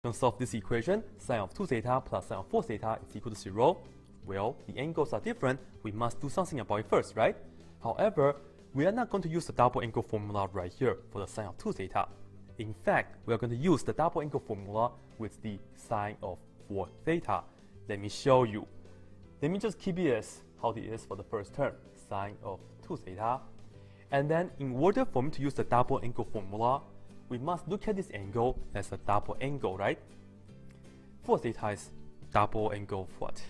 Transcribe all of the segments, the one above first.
To solve this equation, sine of 2 theta plus sine of 4 theta is equal to 0. Well, the angles are different. We must do something about it first, right? However, we are not going to use the double angle formula right here for the sine of 2 theta. In fact, we are going to use the double angle formula with the sine of 4 theta. Let me show you. Let me just keep it as how it is for the first term, sine of 2 theta. And then in order for me to use the double angle formula, we must look at this angle as a double angle, right? 4 theta is double angle of what?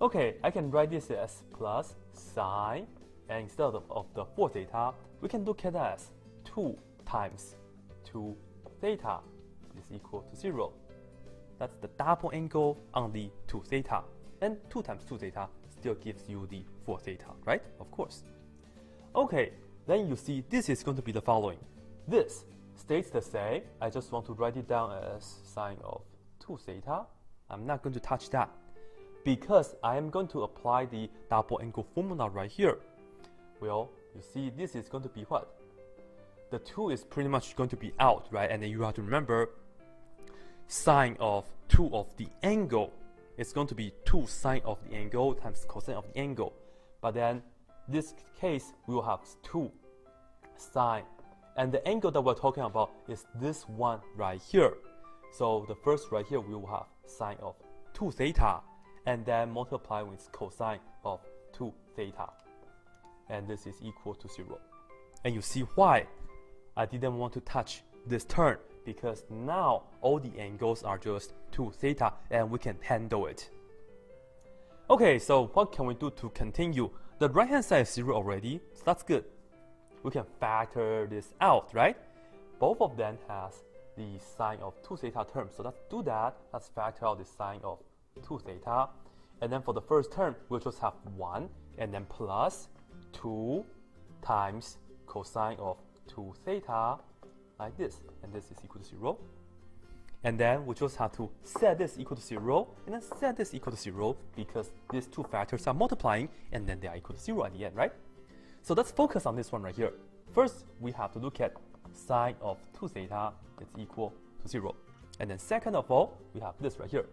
Okay, I can write this as plus sine, and instead of the 4 theta, we can look at that as 2 times 2 theta is equal to 0. That's the double angle on the 2 theta. And 2 times 2 theta still gives you the 4 theta, right? Of course. Okay, then you see this is going to be the following. This stays the same. I just want to write it down as sine of 2 theta. I'm not going to touch that because I am going to apply the double angle formula right here. Well, you see this is going to be what? The 2 is pretty much going to be out, right? And then you have to remember sine of 2 of the angle is going to be 2 sine of the angle times cosine of the angle. But then this case, we will have 2 sine. And the angle that we're talking about is this one right here. So the first right here, we will have sine of 2 theta. And then multiply with cosine of 2 theta. And this is equal to 0. And you see why I didn't want to touch this term, because now all the angles are just 2 theta and we can handle it. Okay, so what can we do to continue? The right hand side is 0 already, so that's good. We can factor this out, right? Both of them has the sine of 2 theta term, so let's do that. Let's factor out the sine of 2 theta. And then for the first term, we'll just have 1 and then plus 2 times cosine of 2 theta, like this. And this is equal to 0. And then we just have to set this equal to 0 and then set this equal to 0 because these two factors are multiplying and then they are equal to 0 at the end, right? So let's focus on this one right here. First, we have to look at sine of 2 theta is equal to 0. And then second of all, we have this right here.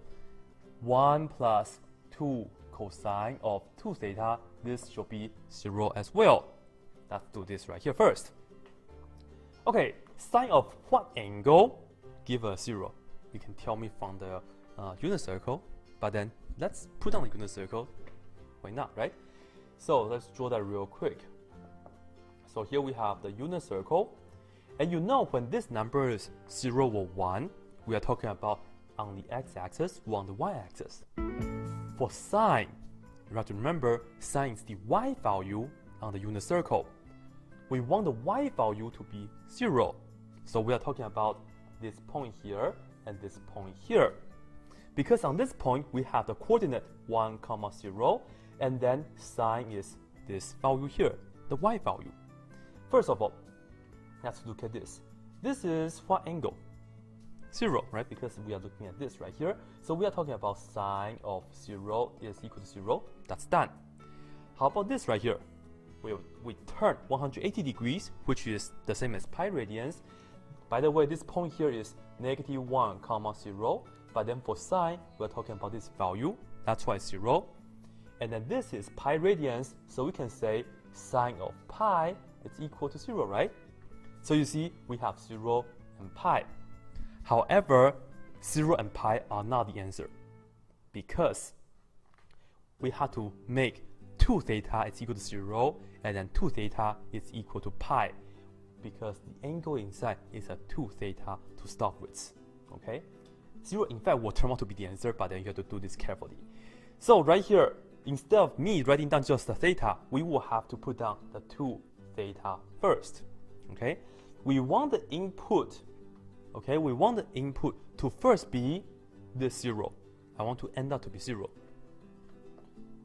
1 plus 2 cosine of 2 theta, this should be 0 as well. Let's do this right here first. Okay, sine of what angle? Give a 0. You can tell me from the unit circle, but then let's put on the unit circle. Why not, right? So let's draw that real quick. So here we have the unit circle. And you know when this number is 0 or 1, we are talking about on the x-axis or on the y-axis. For sine, you have to remember sine is the y value on the unit circle. We want the y value to be 0. So we are talking about this point here and this point here. Because on this point, we have the coordinate 1, 0, and then sine is this value here, the y value. First of all, let's look at this. This is what angle? 0, right? Because we are looking at this right here. So we are talking about sine of 0 is equal to 0. That's done. How about this right here? We turn 180 degrees, which is the same as pi radians. By the way, this point here is -1, 0. But then for sine, we're talking about this value. That's why it's 0. And then this is pi radians. So we can say sine of pi is equal to 0, right? So you see, we have 0 and pi. However, 0 and pi are not the answer because we have to make 2 theta is equal to 0 and then 2 theta is equal to pi because the angle inside is a 2 theta to start with. Okay? 0 in fact will turn out to be the answer, but then you have to do this carefully. So right here, instead of me writing down just the theta, we will have to put down the 2 theta first. Okay? We want the input. Okay, we want the input to first be this 0. I want to end up to be 0.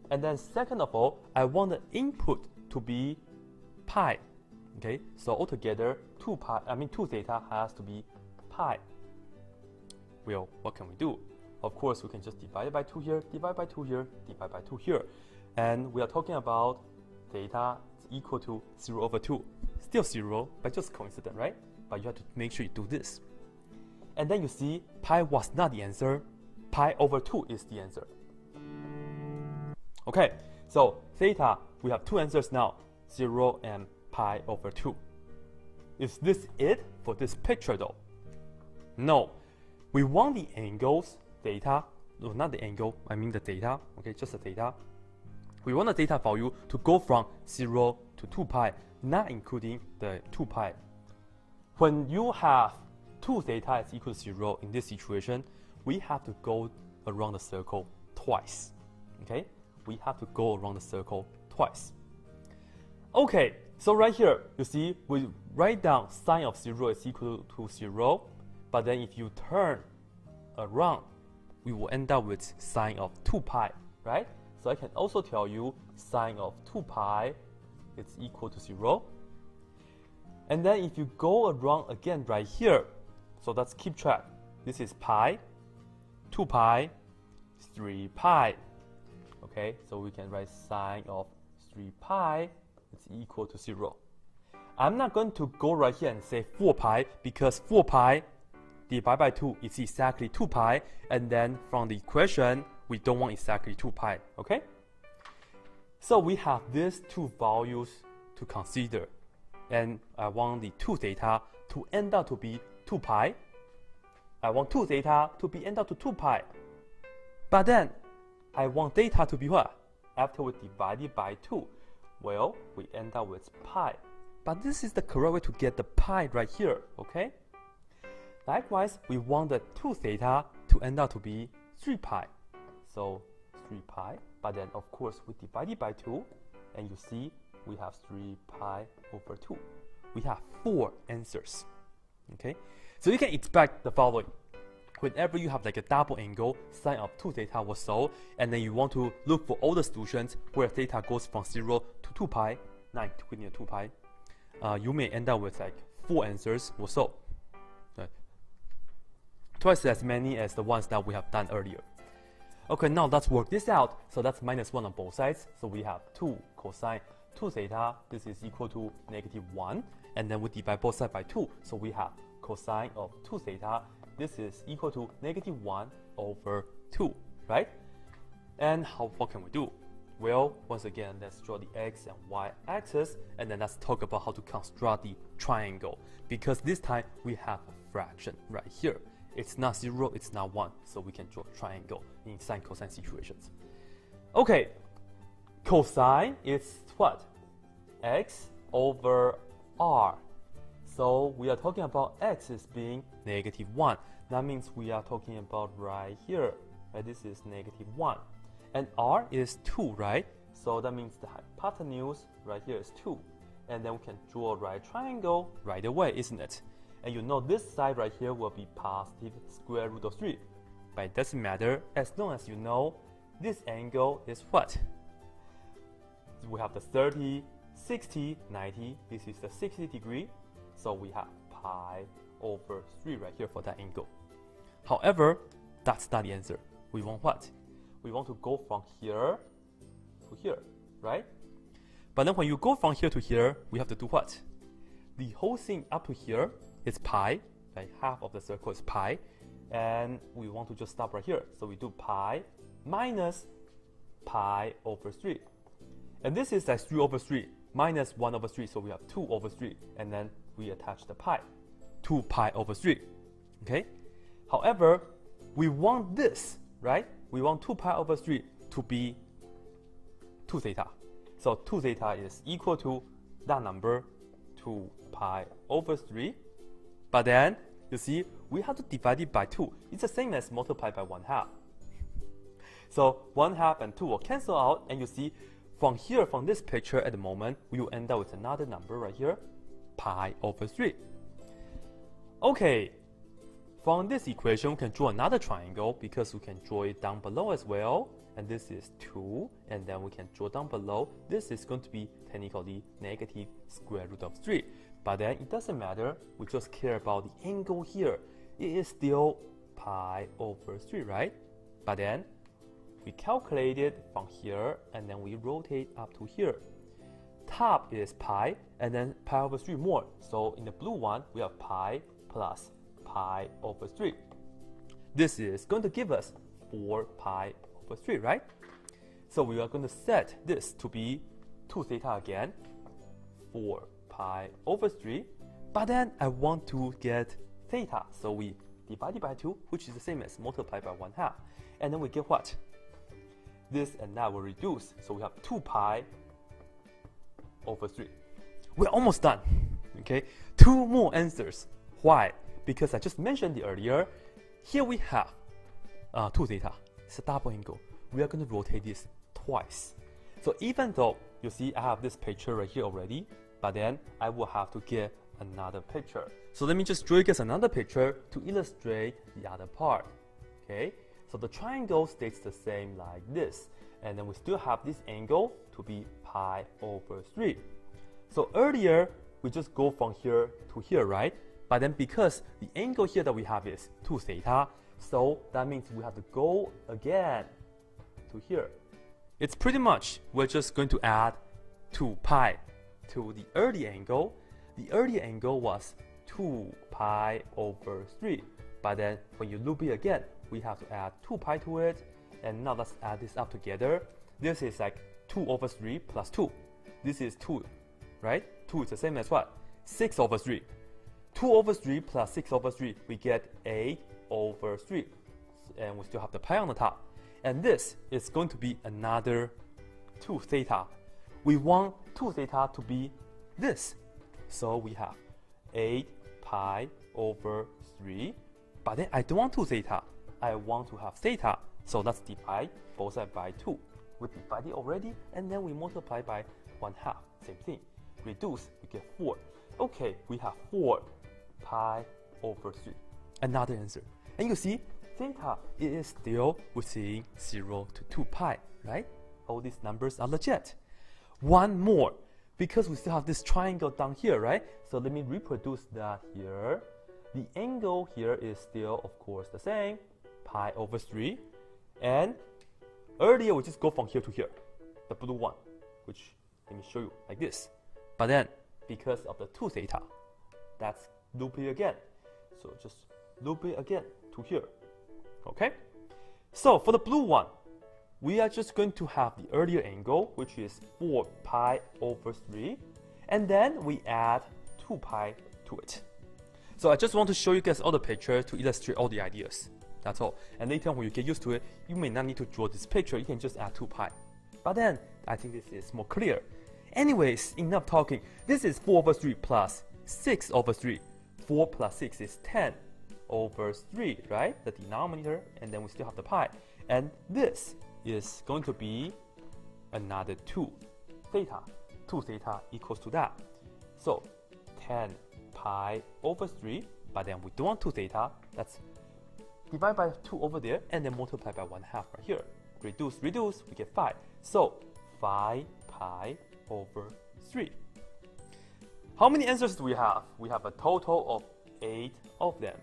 And then second of all, I want the input to be pi. Okay, so altogether 2 theta has to be pi. Well, what can we do? Of course, we can just divide it by 2 here, divide by 2 here, divide by 2 here. And we are talking about theta is equal to 0 over 2. Still 0, but just coincident, right? But you have to make sure you do this. And then you see pi was not the answer. Pi over 2 is the answer. Okay, so theta, we have two answers now, 0 and pi over 2. Is this it for this picture though? No. We want the angles, theta, no, not the angle, I mean the theta, okay, just the theta. We want the theta value to go from 0 to 2 pi, not including the 2 pi. When you have 2 theta is equal to 0 in this situation, we have to go around the circle twice. Okay? We have to go around the circle twice. Okay, so right here, you see, we write down sine of 0 is equal to 0, but then if you turn around, we will end up with sine of 2 pi, right? So I can also tell you sine of 2 pi is equal to 0. And then if you go around again right here, so let's keep track. This is pi, 2 pi, 3 pi. Okay, so we can write sine of 3 pi is equal to 0. I'm not going to go right here and say 4 pi because 4 pi divided by 2 is exactly 2 pi, and then from the equation, we don't want exactly 2 pi, okay? So we have these two values to consider, and I want the 2 theta to end up to be 2 pi. I want 2 theta to be end up to 2 pi. But then, I want theta to be what? After we divide it by 2, well, we end up with pi. But this is the correct way to get the pi right here, okay? Likewise, we want the 2 theta to end up to be 3 pi. So 3 pi, but then of course we divide it by 2, and you see we have 3 pi over 2. We have 4 answers, okay? So you can expect the following. Whenever you have like a double angle, sine of 2 theta was solved, and then you want to look for all the solutions where theta goes from 0 to 2 pi, not including the 2 pi, you may end up with like 4 answers or so. Right? Twice as many as the ones that we have done earlier. Okay, now let's work this out. So that's minus 1 on both sides. So we have 2 cosine 2 theta. This is equal to -1. And then we divide both sides by 2. So we have cosine of 2 theta. This is equal to -1 over 2, right? And what can we do? Well, once again, let's draw the x and y axis, and then let's talk about how to construct the triangle. Because this time we have a fraction right here. It's not 0, it's not 1, so we can draw a triangle in sine-cosine situations. Okay, cosine is what? X over r. So we are talking about x is being -1. That means we are talking about right here. Right? This is -1. And r is 2, right? So that means the hypotenuse right here is 2. And then we can draw a right triangle right away, isn't it? And you know this side right here will be positive square root of 3. But it doesn't matter as long as you know this angle is what? We have the 30, 60, 90. This is the 60 degree. So we have pi over 3 right here for that angle. However, that's not the answer. We want what? We want to go from here to here, right? But then when you go from here to here, we have to do what? The whole thing up to here is pi, like half of the circle is pi, and we want to just stop right here. So we do pi minus pi over 3. And this is like 3 over 3 minus 1 over 3, so we have 2 over 3, and then we attach the pi, 2 pi over 3, okay? However, we want this, right? We want 2 pi over 3 to be 2 theta. So 2 theta is equal to that number, 2 pi over 3. But then, you see, we have to divide it by 2. It's the same as multiply by 1/2. So 1/2 and 2 will cancel out, and you see, from here, from this picture at the moment, we will end up with another number right here, pi over 3. Okay, from this equation, we can draw another triangle because we can draw it down below as well. And this is 2, and then we can draw down below. This is going to be technically negative square root of 3. But then it doesn't matter, we just care about the angle here. It is still pi over 3, right? But then we calculate it from here, and then we rotate up to here. Top is pi, and then pi over 3 more. So in the blue one, we have pi plus pi pi over 3. This is going to give us 4 pi over 3, right? So we are going to set this to be 2 theta again, 4 pi over 3. But then I want to get theta, so we divide it by 2, which is the same as multiply by 1/2. And then we get what? This and that will reduce, so we have 2 pi over 3. We're almost done, okay? 2 more answers. Why? Because I just mentioned it earlier. Here we have 2 theta. It's a double angle. We are going to rotate this twice. So even though, you see, I have this picture right here already, but then I will have to get another picture. So let me just draw you guys another picture to illustrate the other part, okay? So the triangle stays the same like this, and then we still have this angle to be pi over 3. So earlier, we just go from here to here, right? But then because the angle here that we have is 2 theta, so that means we have to go again to here. It's pretty much, we're just going to add 2 pi to the early angle. The early angle was 2 pi over 3. But then when you loop it again, we have to add 2 pi to it. And now let's add this up together. This is like 2 over 3 plus 2. This is 2, right? 2 is the same as what? 6 over 3. 2 over 3 plus 6 over 3, we get 8 over 3. And we still have the pi on the top. And this is going to be another 2 theta. We want 2 theta to be this. So we have 8 pi over 3. But then I don't want 2 theta. I want to have theta. So let's divide both sides by 2. We divide it already, and then we multiply by 1/2. Same thing. Reduce, we get 4. Okay, we have 4 pi over 3. Another answer. And you see, theta is still within 0 to 2 pi, right? All these numbers are legit. One more, because we still have this triangle down here, right? So let me reproduce that here. The angle here is still, of course, the same, pi over 3. And earlier, we just go from here to here, the blue one, which let me show you like this. But then, because of the 2 theta, that's loop it again. So just loop it again to here. Okay? So for the blue one, we are just going to have the earlier angle, which is 4 pi over 3. And then we add 2 pi to it. So I just want to show you guys all the pictures to illustrate all the ideas. That's all. And later when you get used to it, you may not need to draw this picture. You can just add 2 pi. But then, I think this is more clear. Anyways, enough talking. This is 4 over 3 plus 6 over 3. 4 plus 6 is 10 over 3, right? The denominator, and then we still have the pi. And this is going to be another 2 theta. 2 theta equals to that. So 10 pi over 3, but then we don't want 2 theta. That's divide by 2 over there, and then multiply by 1/2 right here. Reduce, reduce, we get 5. So 5 pi over 3. How many answers do we have? We have a total of 8 of them.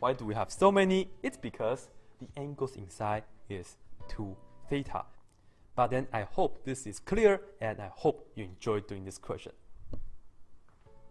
Why do we have so many? It's because the angles inside is 2 theta. But then I hope this is clear, and I hope you enjoyed doing this question.